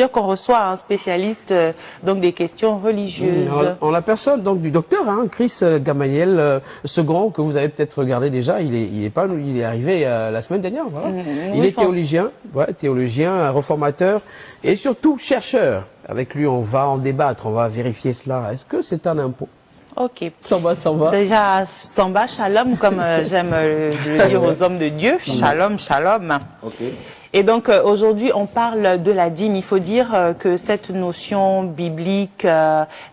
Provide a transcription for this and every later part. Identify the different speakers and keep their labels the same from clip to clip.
Speaker 1: qu'on reçoit un spécialiste donc des questions religieuses.
Speaker 2: En la personne donc du docteur Chris Gamaliel Segron, que vous avez peut-être regardé déjà. Il est arrivé la semaine dernière. Voilà. Il est théologien, réformateur et surtout chercheur. Avec lui, on va en débattre, on va vérifier cela. Est-ce que c'est un impôt?
Speaker 1: Ok.
Speaker 2: Samba.
Speaker 1: Déjà, Samba, shalom, comme j'aime le dire aux hommes de Dieu. Shalom.
Speaker 3: Ok.
Speaker 1: Et donc, aujourd'hui, on parle de la dîme. Il faut dire que cette notion biblique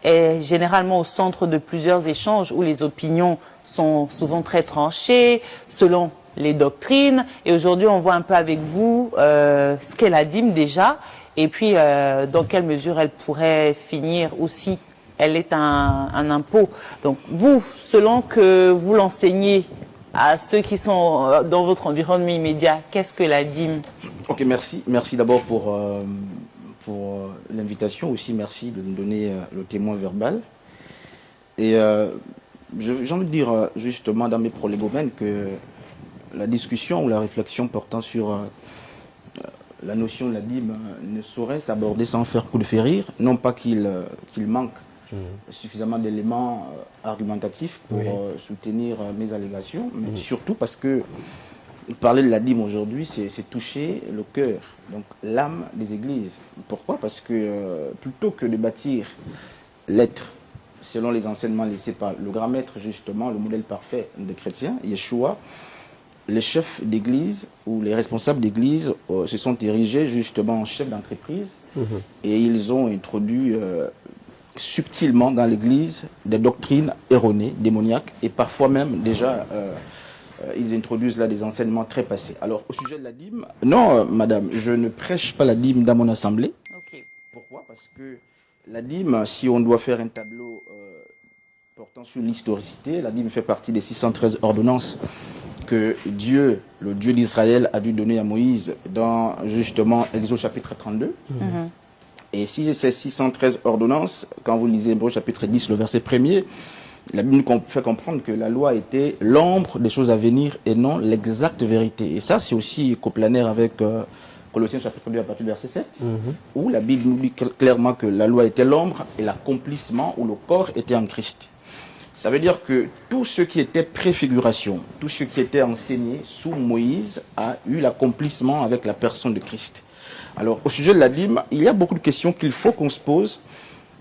Speaker 1: est généralement au centre de plusieurs échanges où les opinions sont souvent très tranchées, selon les doctrines. Et aujourd'hui, on voit un peu avec vous ce qu'est la dîme déjà, et puis dans quelle mesure elle pourrait finir aussi. Elle est un impôt. Donc, vous, selon que vous l'enseignez à ceux qui sont dans votre environnement immédiat, qu'est-ce que la dîme?
Speaker 3: Ok, merci. Merci d'abord pour l'invitation. Aussi, merci de nous donner le témoin verbal. Et j'ai envie de dire justement dans mes prolégomènes que la discussion ou la réflexion portant sur la notion de la dîme ne saurait s'aborder sans faire coup de férir. Non pas qu'il manque suffisamment d'éléments argumentatifs pour soutenir mes allégations, mais surtout parce que parler de la dîme aujourd'hui, c'est toucher le cœur, donc l'âme des églises. Pourquoi? Parce que plutôt que de bâtir l'être selon les enseignements laissés par le grand maître, justement, le modèle parfait des chrétiens, Yeshua, les chefs d'église ou les responsables d'église se sont érigés justement en chefs d'entreprise et ils ont introduit subtilement dans l'église des doctrines erronées, démoniaques, et parfois même déjà ils introduisent là des enseignements très passés. Alors au sujet de la dîme, non madame, je ne prêche pas la dîme dans mon assemblée.
Speaker 1: Okay.
Speaker 3: Pourquoi? Parce que la dîme, si on doit faire un tableau portant sur l'historicité, la dîme fait partie des 613 ordonnances que Dieu, le Dieu d'Israël, a dû donner à Moïse dans justement Exode chapitre 32. Et si ces 613 ordonnances, quand vous lisez Hébreux chapitre 10, le verset 1er, la Bible nous fait comprendre que la loi était l'ombre des choses à venir et non l'exacte vérité. Et ça, c'est aussi coplanaire avec Colossiens chapitre 2 à partir du verset 7, où la Bible nous dit clairement que la loi était l'ombre et l'accomplissement où le corps était en Christ. Ça veut dire que tout ce qui était préfiguration, tout ce qui était enseigné sous Moïse a eu l'accomplissement avec la personne de Christ. Alors, au sujet de la dîme, il y a beaucoup de questions qu'il faut qu'on se pose.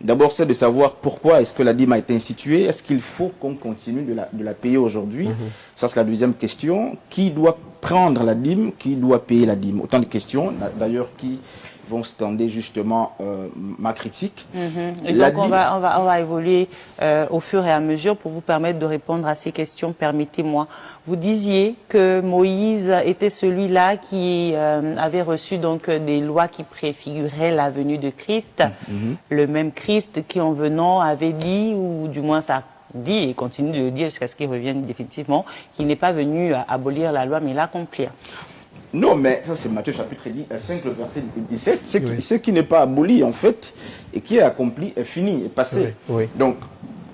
Speaker 3: D'abord, c'est de savoir pourquoi est-ce que la dîme a été instituée. Est-ce qu'il faut qu'on continue de la payer aujourd'hui? Ça, c'est la deuxième question. Qui doit prendre la dîme? Qui doit payer la dîme? Autant de questions, d'ailleurs, qui vont scander justement ma critique.
Speaker 1: Et donc, on va évoluer au fur et à mesure pour vous permettre de répondre à ces questions. Permettez-moi. Vous disiez que Moïse était celui-là qui avait reçu donc des lois qui préfiguraient la venue de Christ. Le même Christ qui, en venant, avait dit, ou du moins ça dit et continue de le dire jusqu'à ce qu'il revienne définitivement, qu'il n'est pas venu abolir la loi mais l'accomplir.
Speaker 3: Non, mais ça c'est Matthieu chapitre 5, le verset 17. Ce qui n'est pas aboli en fait et qui est accompli est fini, est passé. Donc,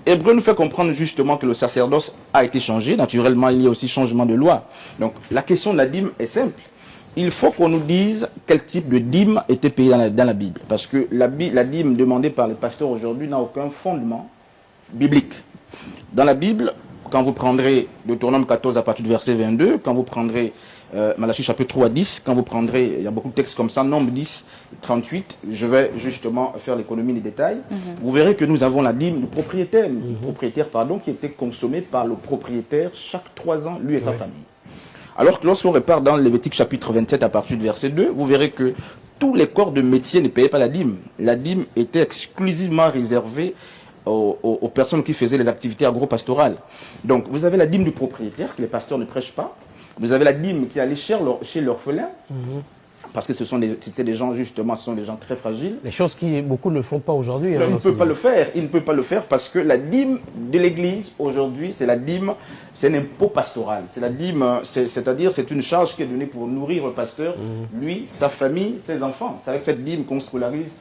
Speaker 3: Hébreu nous fait comprendre justement que le sacerdoce a été changé. Naturellement, il y a aussi changement de loi. Donc, la question de la dîme est simple. Il faut qu'on nous dise quel type de dîme était payé dans la Bible. Parce que la dîme demandée par les pasteurs aujourd'hui n'a aucun fondement biblique. Dans la Bible, quand vous prendrez Deutéronome 14 à partir du verset 22, quand vous prendrez Malachie chapitre 3 à 10, quand vous prendrez, il y a beaucoup de textes comme ça, Nombre 10, 38, je vais justement faire l'économie des détails, vous verrez que nous avons la dîme du propriétaire, qui était consommée par le propriétaire chaque 3 ans, lui et sa famille. Alors que lorsqu'on repart dans Lévitique chapitre 27 à partir du verset 2, vous verrez que tous les corps de métier ne payaient pas la dîme. La dîme était exclusivement réservée aux personnes qui faisaient les activités agro-pastorales. Donc, vous avez la dîme du propriétaire, que les pasteurs ne prêchent pas. Vous avez la dîme qui allait chez l'orphelin, parce que c'était des gens, justement, ce sont des gens très fragiles.
Speaker 2: Les choses que beaucoup ne font pas aujourd'hui.
Speaker 3: Il ne peut pas le faire. Il ne peut pas le faire parce que la dîme de l'Église, aujourd'hui, c'est la dîme, c'est un impôt pastoral. C'est la dîme, c'est-à-dire, c'est une charge qui est donnée pour nourrir le pasteur, lui, sa famille, ses enfants. C'est avec cette dîme qu'on scolarise.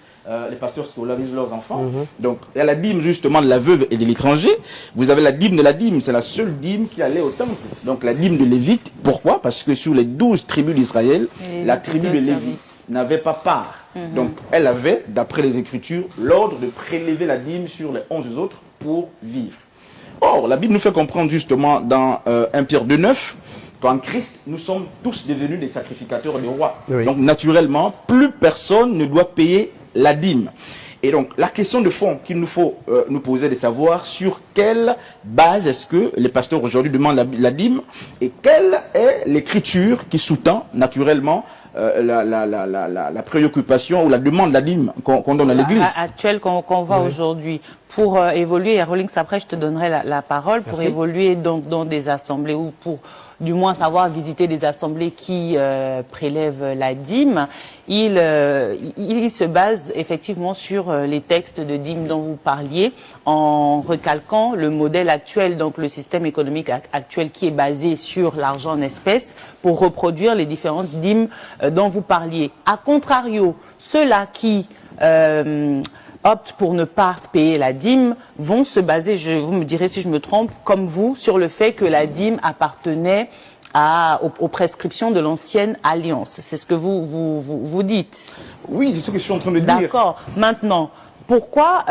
Speaker 3: Les pasteurs scolarisent leurs enfants. Donc, il y a la dîme justement de la veuve et de l'étranger. Vous avez la dîme de la dîme, c'est la seule dîme qui allait au temple. Donc, la dîme de Lévite, pourquoi? Parce que sur les 12 tribus d'Israël, la tribu de Lévite n'avait pas part Donc, elle avait, d'après les Écritures, l'ordre de prélever la dîme sur les 11 autres pour vivre. Or, la Bible nous fait comprendre justement dans 1 Pierre 2,9 qu'en Christ, nous sommes tous devenus des sacrificateurs des rois. Oui. Donc, naturellement, plus personne ne doit payer la dîme. Et donc, la question de fond qu'il nous faut nous poser, de savoir sur quelle base est-ce que les pasteurs aujourd'hui demandent la dîme et quelle est l'écriture qui sous-tend naturellement la préoccupation ou la demande de la dîme qu'on donne à l'Église.
Speaker 1: Actuelle qu'on voit aujourd'hui. Pour évoluer, et Rawlings, après je te donnerai la parole, pour évoluer dans des assemblées ou pour du moins savoir visiter des assemblées qui prélèvent la dîme, il se base effectivement sur les textes de dîme dont vous parliez, en recalquant le modèle actuel, donc le système économique actuel qui est basé sur l'argent en espèces, pour reproduire les différentes dîmes dont vous parliez. A contrario, ceux-là qui optent pour ne pas payer la dîme vont se baser, vous me direz si je me trompe, comme vous, sur le fait que la dîme appartenait aux prescriptions de l'ancienne alliance. C'est ce que vous dites.
Speaker 3: Oui, c'est ce que je suis en train de dire.
Speaker 1: D'accord. Maintenant, pourquoi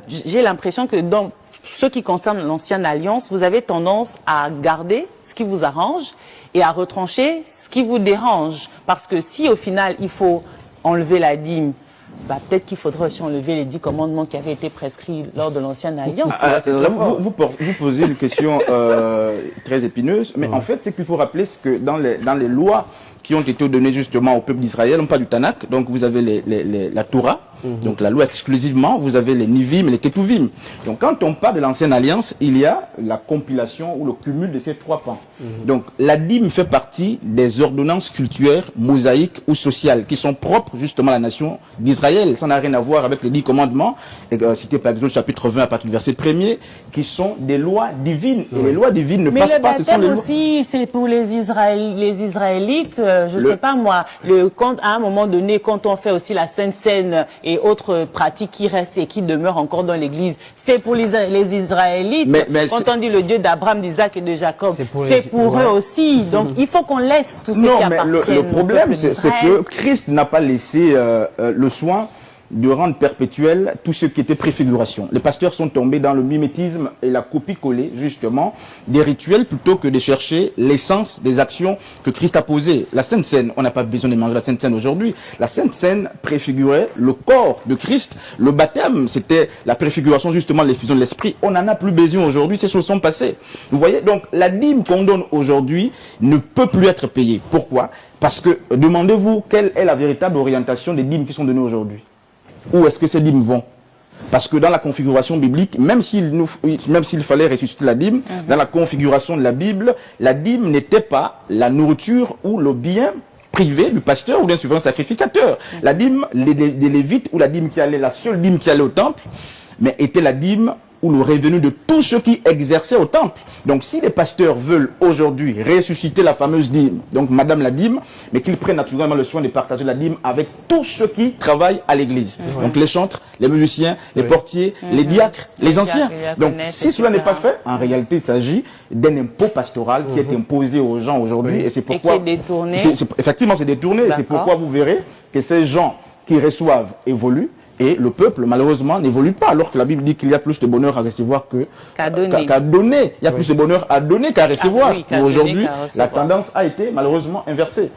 Speaker 1: j'ai l'impression que dans ce qui concerne l'ancienne alliance, vous avez tendance à garder ce qui vous arrange et à retrancher ce qui vous dérange. Parce que si au final, il faut enlever la dîme, peut-être qu'il faudrait aussi enlever les 10 commandements qui avaient été prescrits lors de l'ancienne alliance.
Speaker 3: Vous posez une question très épineuse, mais en fait, c'est qu'il faut rappeler que dans les lois qui ont été données justement au peuple d'Israël, on parle du Tanakh, donc vous avez la Torah, donc la loi exclusivement, vous avez les Nivim et les Ketuvim. Donc quand on parle de l'ancienne alliance, il y a la compilation ou le cumul de ces 3 pans. Donc la dîme fait partie des ordonnances cultuelles, mosaïques ou sociales qui sont propres justement à la nation d'Israël. Ça n'a rien à voir avec les 10 commandements, cités par exemple chapitre 20 à partir du verset 1er, qui sont des lois divines. Et les lois divines ne passent pas, ce sont les lois.
Speaker 1: Mais le baptême aussi, c'est pour les Israélites, je sais pas moi, quand à un moment donné, quand on fait aussi la Sainte Seine et autres pratiques qui restent et qui demeurent encore dans l'église, c'est pour les Israélites. Mais quand on dit le Dieu d'Abraham, d'Isaac et de Jacob, c'est pour eux aussi. Donc il faut qu'on laisse tout ce qui appartient.
Speaker 3: Le problème, c'est que Christ n'a pas laissé le soin de rendre perpétuel tout ce qui était préfiguration. Les pasteurs sont tombés dans le mimétisme et la copie-collée, justement, des rituels plutôt que de chercher l'essence des actions que Christ a posées. La Sainte Seine, on n'a pas besoin de manger la Sainte Seine aujourd'hui. La Sainte Seine préfigurait le corps de Christ. Le baptême, c'était la préfiguration, justement, de l'effusion de l'Esprit. On n'en a plus besoin aujourd'hui, ces choses sont passées. Vous voyez, donc la dîme qu'on donne aujourd'hui ne peut plus être payée. Pourquoi? Parce que, demandez-vous, quelle est la véritable orientation des dîmes qui sont données aujourd'hui? Où est-ce que ces dîmes vont? Parce que dans la configuration biblique, même s'il fallait ressusciter la dîme, dans la configuration de la Bible, la dîme n'était pas la nourriture ou le bien privé du pasteur ou d'un souverain sacrificateur. La dîme des Lévites, ou la dîme qui allait, la seule dîme qui allait au temple, mais était la dîme ou le revenu de tous ceux qui exerçaient au temple. Donc si les pasteurs veulent aujourd'hui ressusciter la fameuse dîme, donc Madame la dîme, mais qu'ils prennent naturellement le soin de partager la dîme avec tous ceux qui travaillent à l'église. Donc les chantres, les musiciens, les portiers, les diacres, les anciens. Donc si cela n'est pas fait, en réalité il s'agit d'un impôt pastoral qui est imposé aux gens aujourd'hui. Et c'est pourquoi...
Speaker 1: Et qui est détourné.
Speaker 3: Effectivement c'est détourné. Et c'est pourquoi vous verrez que ces gens qui reçoivent évoluent. Et le peuple, malheureusement, n'évolue pas, alors que la Bible dit qu'il y a plus de bonheur à recevoir qu'à donner. Il y a plus de bonheur à donner qu'à recevoir. Aujourd'hui, la tendance a été malheureusement inversée.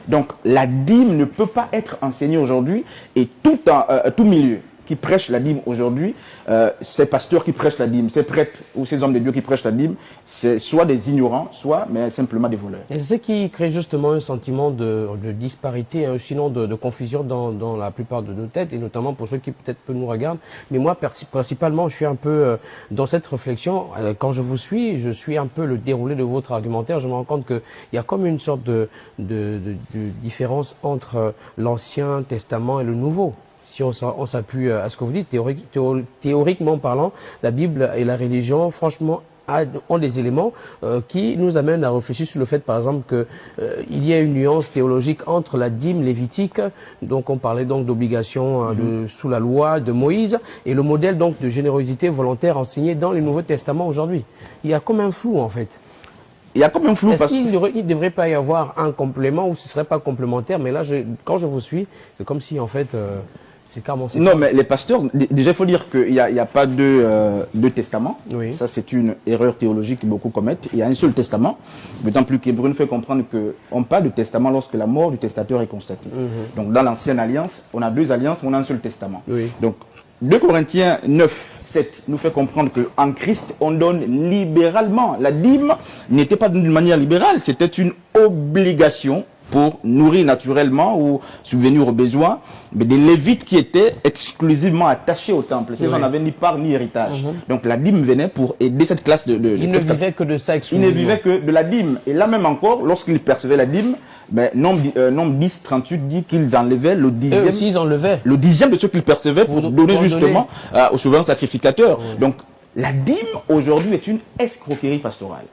Speaker 3: Donc, la dîme ne peut pas être enseignée aujourd'hui, et tout milieu qui prêche la dîme aujourd'hui, ces pasteurs qui prêchent la dîme, ces prêtres ou ces hommes de Dieu qui prêchent la dîme, c'est soit des ignorants, soit mais simplement des voleurs.
Speaker 2: Et c'est ce qui crée justement un sentiment de disparité, sinon de confusion dans la plupart de nos têtes, et notamment pour ceux qui peut-être nous regardent. Mais moi, principalement, je suis un peu dans cette réflexion. Quand je vous suis, je suis un peu le déroulé de votre argumentaire. Je me rends compte qu'il y a comme une sorte de différence entre l'Ancien Testament et le Nouveau. Si on s'appuie à ce que vous dites, théoriquement parlant, la Bible et la religion, franchement, ont des éléments qui nous amènent à réfléchir sur le fait, par exemple, que il y a une nuance théologique entre la dîme lévitique, donc on parlait donc d'obligation sous la loi de Moïse, et le modèle donc de générosité volontaire enseigné dans le Nouveau Testament aujourd'hui. Il y a comme un flou en fait.
Speaker 3: Il y a comme un flou.
Speaker 2: Est-ce qu'il ne devrait pas y avoir un complément ou ce ne serait pas complémentaire? Mais là, quand je vous suis, c'est comme si en fait... c'est carrément...
Speaker 3: Non, mais les pasteurs, déjà il faut dire qu'il n'y a pas de testament.
Speaker 2: Oui.
Speaker 3: Ça, c'est une erreur théologique que beaucoup commettent. Il y a un seul testament. D'autant plus qu'Hébreu nous fait comprendre qu'on parle de testament lorsque la mort du testateur est constatée. Donc dans l'ancienne alliance, on a 2 alliances, mais on a un seul testament.
Speaker 2: Oui.
Speaker 3: Donc 2 Corinthiens 9, 7 nous fait comprendre qu'en Christ, on donne libéralement. La dîme n'était pas d'une manière libérale, c'était une obligation pour nourrir naturellement ou subvenir aux besoins, mais des Lévites qui étaient exclusivement attachés au temple. Ces gens n'avaient ni part ni héritage. Donc la dîme venait pour aider cette classe de
Speaker 2: Ils ne vivaient que de ça exclusivement.
Speaker 3: Ils ne vivaient que de la dîme. Et là même encore, lorsqu'ils percevaient la dîme, ben, nombre 10, 38 dit qu'ils enlevaient le dixième.
Speaker 2: Eux aussi, ils enlevaient.
Speaker 3: Le dixième de ce qu'ils percevaient pour donner justement au souverain sacrificateur. Donc la dîme aujourd'hui est une escroquerie pastorale.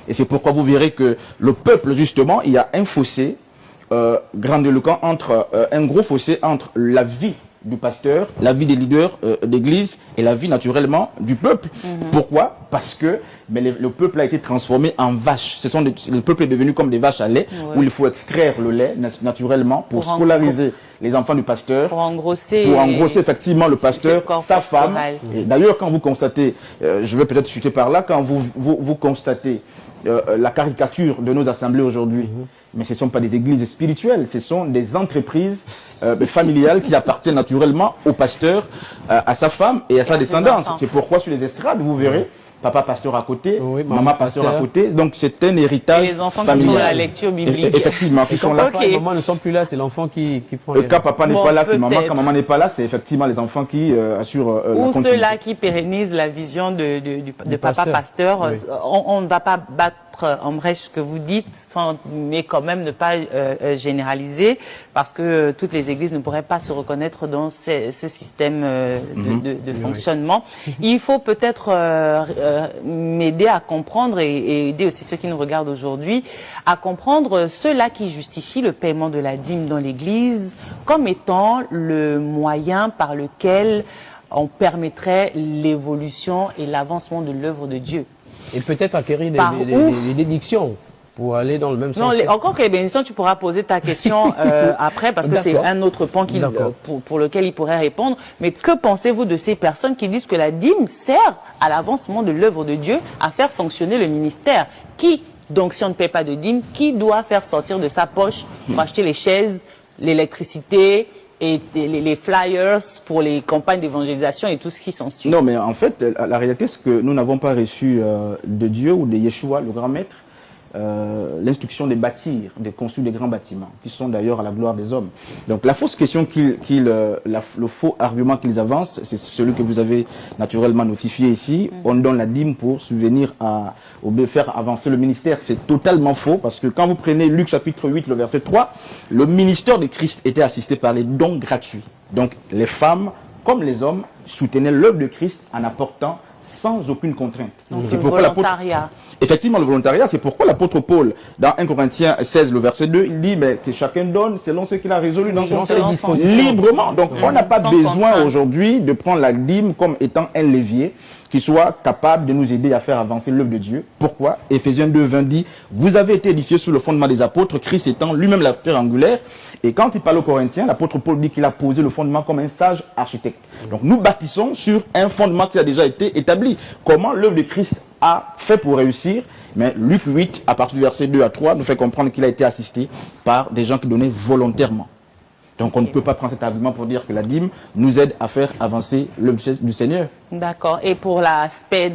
Speaker 3: Et c'est pourquoi vous verrez que le peuple, justement, il y a un fossé grandiloquent entre un gros fossé entre la vie du pasteur, la vie des leaders d'église et la vie naturellement du peuple. Pourquoi? Parce que le peuple a été transformé en vache. Le peuple est devenu comme des vaches à lait où il faut extraire le lait naturellement pour scolariser les enfants du pasteur.
Speaker 1: Pour engrosser
Speaker 3: effectivement le pasteur, sa femme. Et d'ailleurs, quand vous constatez, je vais peut-être chuter par là, quand vous constatez la caricature de nos assemblées aujourd'hui, mais ce ne sont pas des églises spirituelles, ce sont des entreprises familiales qui appartiennent naturellement au pasteur, à sa femme et à sa descendance. C'est pourquoi sur les estrades, vous verrez, papa pasteur à côté, maman pasteur à côté. Donc c'est un héritage familial.
Speaker 1: Les enfants qui font la lecture biblique.
Speaker 3: Effectivement, qui sont là.
Speaker 2: Quand maman ne sont plus là, c'est l'enfant qui prend les...
Speaker 3: Quand papa n'est pas là, c'est maman. Quand maman n'est pas là, c'est effectivement les enfants qui assurent la continuité.
Speaker 1: Ou ceux-là qui pérennisent la vision de papa pasteur. Oui. On ne va pas battre en brèche ce que vous dites, mais quand même ne pas généraliser, parce que toutes les églises ne pourraient pas se reconnaître dans ce système de fonctionnement. Il faut peut-être m'aider à comprendre et aider aussi ceux qui nous regardent aujourd'hui à comprendre ceux-là qui justifient le paiement de la dîme dans l'église comme étant le moyen par lequel on permettrait l'évolution et l'avancement de l'œuvre de Dieu.
Speaker 2: Et peut-être acquérir des bénédictions pour aller dans le même sens.
Speaker 1: Non, encore que les bénédictions, tu pourras poser ta question après, parce que c'est un autre point pour lequel il pourrait répondre. Mais que pensez-vous de ces personnes qui disent que la dîme sert à l'avancement de l'œuvre de Dieu, à faire fonctionner le ministère? Qui, donc si on ne paie pas de dîme, qui doit faire sortir de sa poche pour acheter les chaises, l'électricité et les flyers pour les campagnes d'évangélisation et tout ce qui s'ensuit?
Speaker 3: Non, mais en fait, la réalité, c'est que nous n'avons pas reçu de Dieu ou de Yeshua, le grand maître, l'instruction de bâtir, de construire des grands bâtiments, qui sont d'ailleurs à la gloire des hommes. Donc la fausse question le faux argument qu'ils avancent, c'est celui que vous avez naturellement notifié ici. On donne la dîme pour subvenir faire avancer le ministère. C'est totalement faux, parce que quand vous prenez Luc chapitre 8, le verset 3, le ministère de Christ était assisté par les dons gratuits. Donc les femmes, comme les hommes, soutenaient l'œuvre de Christ en apportant sans aucune contrainte.
Speaker 1: C'est pourquoi volontariat.
Speaker 3: Effectivement, le volontariat, c'est pourquoi l'apôtre Paul, dans 1 Corinthiens 16, le verset 2, il dit que chacun donne selon ce qu'il a résolu dans son cœur, librement. Donc, on n'a pas besoin aujourd'hui de prendre la dîme comme étant un levier qui soit capable de nous aider à faire avancer l'œuvre de Dieu. Pourquoi? Éphésiens 2, 20 dit, vous avez été édifiés sur le fondement des apôtres, Christ étant lui-même la pierre angulaire. Et quand il parle aux Corinthiens, l'apôtre Paul dit qu'il a posé le fondement comme un sage architecte. Donc, nous bâtissons sur un fondement qui a déjà été établi. Comment l'œuvre de Christ a fait pour réussir? Mais Luc 8, à partir du verset 2 à 3, nous fait comprendre qu'il a été assisté par des gens qui donnaient volontairement. Donc on ne peut pas prendre cet argument pour dire que la dîme nous aide à faire avancer l'œuvre du Seigneur. D'accord. Et pour l'aspect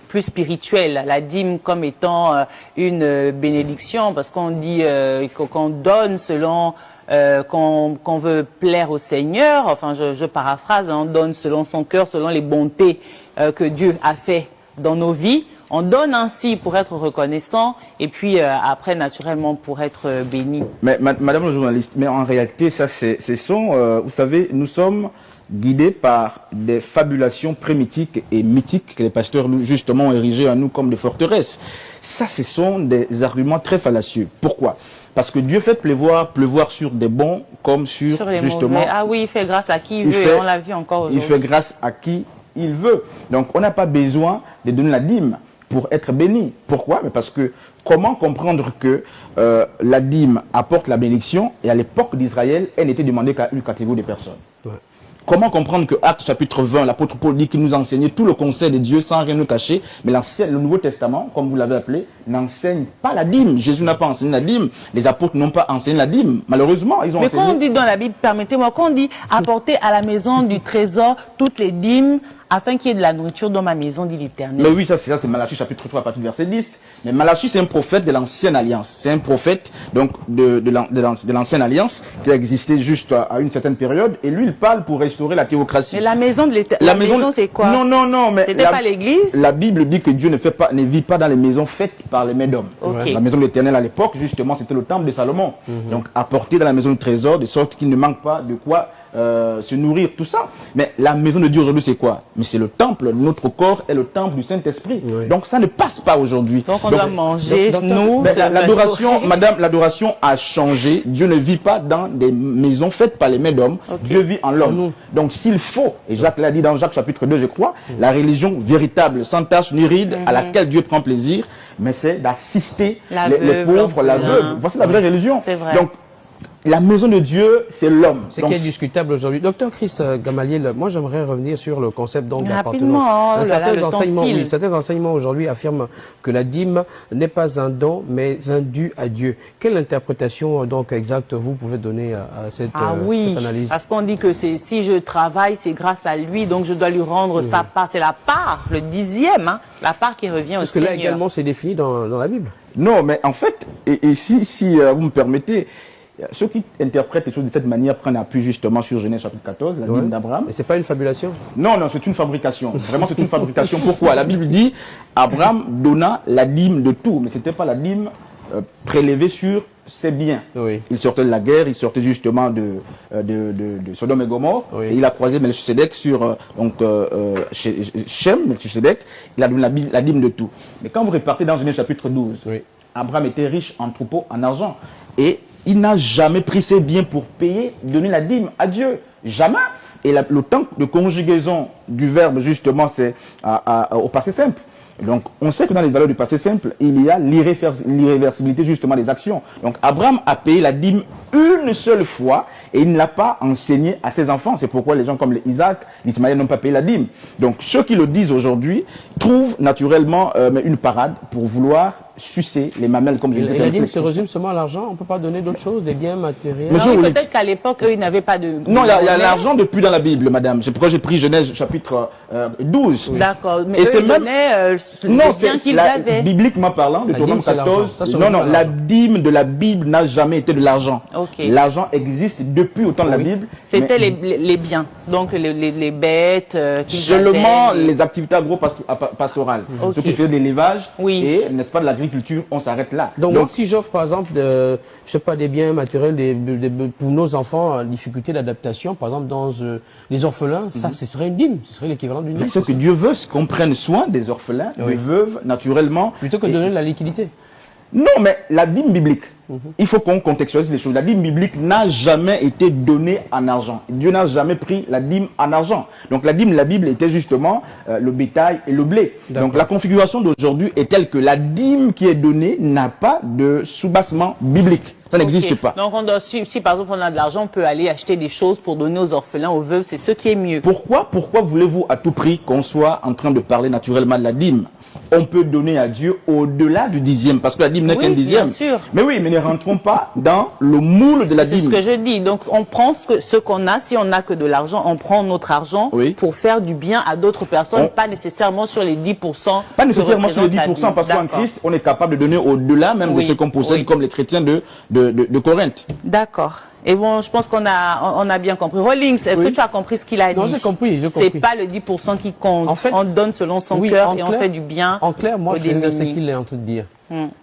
Speaker 3: plus spirituel, la dîme comme étant une bénédiction, parce qu'on dit qu'on donne selon qu'on veut plaire au Seigneur, enfin je paraphrase, on donne selon son cœur, selon les bontés que Dieu a fait dans nos vies. On donne ainsi pour être reconnaissant et puis après naturellement pour être béni. Mais madame la journaliste, mais en réalité ça vous savez, nous sommes guidés par des fabulations prémitiques et mythiques que les pasteurs justement ont érigées à nous comme des forteresses. Ça, ce sont des arguments très fallacieux. Pourquoi? Parce que Dieu fait pleuvoir sur des bons comme sur justement... Mauvais. Ah oui, il fait grâce à qui il veut, et on l'a vu encore aujourd'hui. Il fait grâce à qui il veut. Donc on n'a pas besoin de donner la dîme. pour être béni. Pourquoi? Mais parce que comment comprendre que la dîme apporte la bénédiction et à l'époque d'Israël, elle n'était demandée qu'à une catégorie de personnes. Ouais. Comment comprendre que Actes chapitre 20, l'apôtre Paul dit qu'il nous a enseigné tout le conseil de Dieu sans rien nous cacher, mais le Nouveau Testament, comme vous l'avez appelé, n'enseigne pas la dîme. Jésus n'a pas enseigné la dîme, les apôtres n'ont pas enseigné la dîme. Malheureusement, ils ont enseigné...
Speaker 1: Mais quand on dit dans la Bible, permettez-moi, quand on dit apporter à la maison du trésor toutes les dîmes, afin qu'il y ait de la nourriture dans ma maison, dit l'Éternel.
Speaker 3: Mais oui, ça c'est Malachie chapitre 3 à partir du verset 10. Mais Malachie, c'est un prophète de l'ancienne alliance. C'est un prophète donc de l'ancienne alliance qui a existé juste à une certaine période. Et lui, il parle pour restaurer la théocratie.
Speaker 1: Mais la maison de l'Éternel, la maison c'est quoi?
Speaker 3: Non, mais...
Speaker 1: C'était pas l'église?
Speaker 3: La Bible dit que Dieu ne vit pas dans les maisons faites par les mains d'hommes.
Speaker 1: Okay.
Speaker 3: La maison de l'Éternel à l'époque, justement, c'était le temple de Salomon. Donc, apporter dans la maison du trésor, de sorte qu'il ne manque pas de quoi se nourrir, tout ça. Mais la maison de Dieu aujourd'hui, c'est quoi? Mais c'est le temple. Notre corps est le temple du Saint-Esprit. Oui. Donc ça ne passe pas aujourd'hui.
Speaker 1: Donc on doit manger, nous...
Speaker 3: L'adoration, madame, l'adoration a changé. Dieu ne vit pas dans des maisons faites par les mains d'hommes. Okay. Dieu vit en l'homme. Donc s'il faut, et Jacques l'a dit dans Jacques chapitre 2, je crois, la religion véritable, sans tache ni ride, à laquelle Dieu prend plaisir, mais c'est d'assister les pauvres, la veuve. Voici la vraie religion.
Speaker 1: C'est vrai.
Speaker 3: Donc, la maison de Dieu, c'est l'homme.
Speaker 2: C'est qui est discutable aujourd'hui. Docteur Chris Gamaliel, moi j'aimerais revenir sur le concept d'appartenance. Certains enseignements aujourd'hui affirment que la dîme n'est pas un don, mais un dû à Dieu. Quelle interprétation donc exacte vous pouvez donner à cette analyse?
Speaker 1: Parce qu'on dit que si je travaille, c'est grâce à lui, donc je dois lui rendre sa part. C'est la part, le dixième, la part qui revient au Seigneur.
Speaker 2: Parce que là également c'est défini dans la Bible.
Speaker 3: Non, mais en fait, si vous me permettez, ceux qui interprètent les choses de cette manière prennent appui justement sur Genèse chapitre 14, la dîme d'Abraham.
Speaker 2: Mais c'est pas une fabulation?
Speaker 3: Non, c'est une fabrication. Vraiment, c'est une fabrication. Pourquoi? La Bible dit, Abraham donna la dîme de tout, mais c'était pas la dîme prélevée sur ses biens. Oui. Il sortait de la guerre, il sortait justement de Sodome et Gomorrhe, et il a croisé Melchisedec sur Shem, Melchisedec, il a donné la dîme de tout. Mais quand vous repartez dans Genèse chapitre 12, Abraham était riche en troupeaux, en argent, et il n'a jamais pris ses biens pour payer, donner la dîme à Dieu. Jamais. Et le temps de conjugaison du verbe, justement, c'est au passé simple. Donc, on sait que dans les valeurs du passé simple, il y a l'irréversibilité, justement, des actions. Donc, Abraham a payé la dîme une seule fois et il ne l'a pas enseigné à ses enfants. C'est pourquoi les gens comme Isaac, l'Ismaël n'ont pas payé la dîme. Donc, ceux qui le disent aujourd'hui trouvent naturellement une parade pour vouloir sucer les mamelles, comme je disais.
Speaker 2: Et la dîme se résume seulement à l'argent? On ne peut pas donner d'autres choses, des biens matériels?
Speaker 1: Peut-être qu'à l'époque, eux, ils n'avaient pas de...
Speaker 3: Non, il y a l'argent depuis dans la Bible, madame. C'est pourquoi j'ai pris Genèse chapitre 12.
Speaker 1: D'accord, mais eux, ils donnaient les biens qu'ils avaient.
Speaker 3: Bibliquement parlant, Deutéronome 14, la dîme de la Bible n'a jamais été de l'argent. Okay. L'argent existe depuis au temps de la Bible.
Speaker 1: C'était les biens, donc les bêtes
Speaker 2: Seulement
Speaker 3: les activités agro-pastorales. Ceux qui faisaient de l'élevage et, n'est-ce pas, de l'agriculture, on s'arrête là.
Speaker 2: Donc si j'offre par exemple, je sais pas, des biens matériels pour nos enfants en difficulté d'adaptation, par exemple dans les orphelins, ça ce serait une dîme, ce serait l'équivalent d'une dîme.
Speaker 3: Ce que Dieu veut, c'est qu'on prenne soin des orphelins, des veuves, naturellement.
Speaker 2: Plutôt que de donner la liquidité.
Speaker 3: Non, mais la dîme biblique, il faut qu'on contextualise les choses. La dîme biblique n'a jamais été donnée en argent. Dieu n'a jamais pris la dîme en argent. Donc la dîme de la Bible était justement le bétail et le blé. Donc la configuration d'aujourd'hui est telle que la dîme qui est donnée n'a pas de soubassement biblique. Ça n'existe pas.
Speaker 1: Donc si par exemple on a de l'argent, on peut aller acheter des choses pour donner aux orphelins, aux veuves, c'est ce qui est mieux.
Speaker 3: Pourquoi voulez-vous à tout prix qu'on soit en train de parler naturellement de la dîme? On peut donner à Dieu au-delà du dixième, parce que la dîme n'est qu'un dixième.
Speaker 1: Bien sûr.
Speaker 3: Mais oui, mais ne rentrons pas dans le moule de la dîme.
Speaker 1: C'est ce que je dis. Donc on prend ce qu'on a, si on n'a que de l'argent, on prend notre argent pour faire du bien à d'autres personnes, pas nécessairement sur les 10%.
Speaker 3: Pas nécessairement sur les 10%, parce qu'en Christ, on est capable de donner au-delà même de ce qu'on possède, comme les chrétiens de Corinthe.
Speaker 1: D'accord. Et bon, je pense qu'on a bien compris. Rollins, est-ce que tu as compris ce qu'il a dit?
Speaker 2: Non, j'ai compris.
Speaker 1: C'est pas le 10% qui compte. En fait, on donne selon son cœur et on fait du bien.
Speaker 2: En clair, moi, je faisais ce qu'il est en train de dire.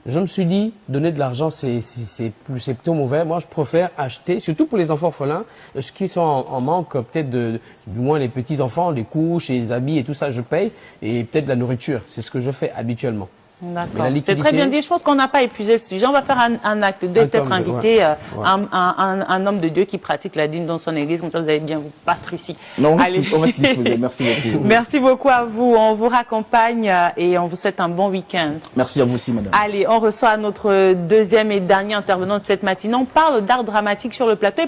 Speaker 2: Je me suis dit, donner de l'argent, c'est plutôt mauvais. Moi, je préfère acheter, surtout pour les enfants orphelins, ceux qui sont en manque, peut-être du moins les petits enfants, les couches, les habits et tout ça, je paye, et peut-être la nourriture. C'est ce que je fais habituellement.
Speaker 1: D'accord. C'est très bien dit. Je pense qu'on n'a pas épuisé le sujet. On va faire un acte 2, peut-être inviter un homme de Dieu qui pratique la dîme dans son église. Comme ça, vous allez bien vous battre ici.
Speaker 3: Non, on va se disposer. Merci beaucoup.
Speaker 1: Merci beaucoup à vous. On vous raccompagne et on vous souhaite un bon week-end.
Speaker 3: Merci à vous aussi, madame.
Speaker 1: Allez, on reçoit notre deuxième et dernier intervenant de cette matinée. On parle d'art dramatique sur le plateau.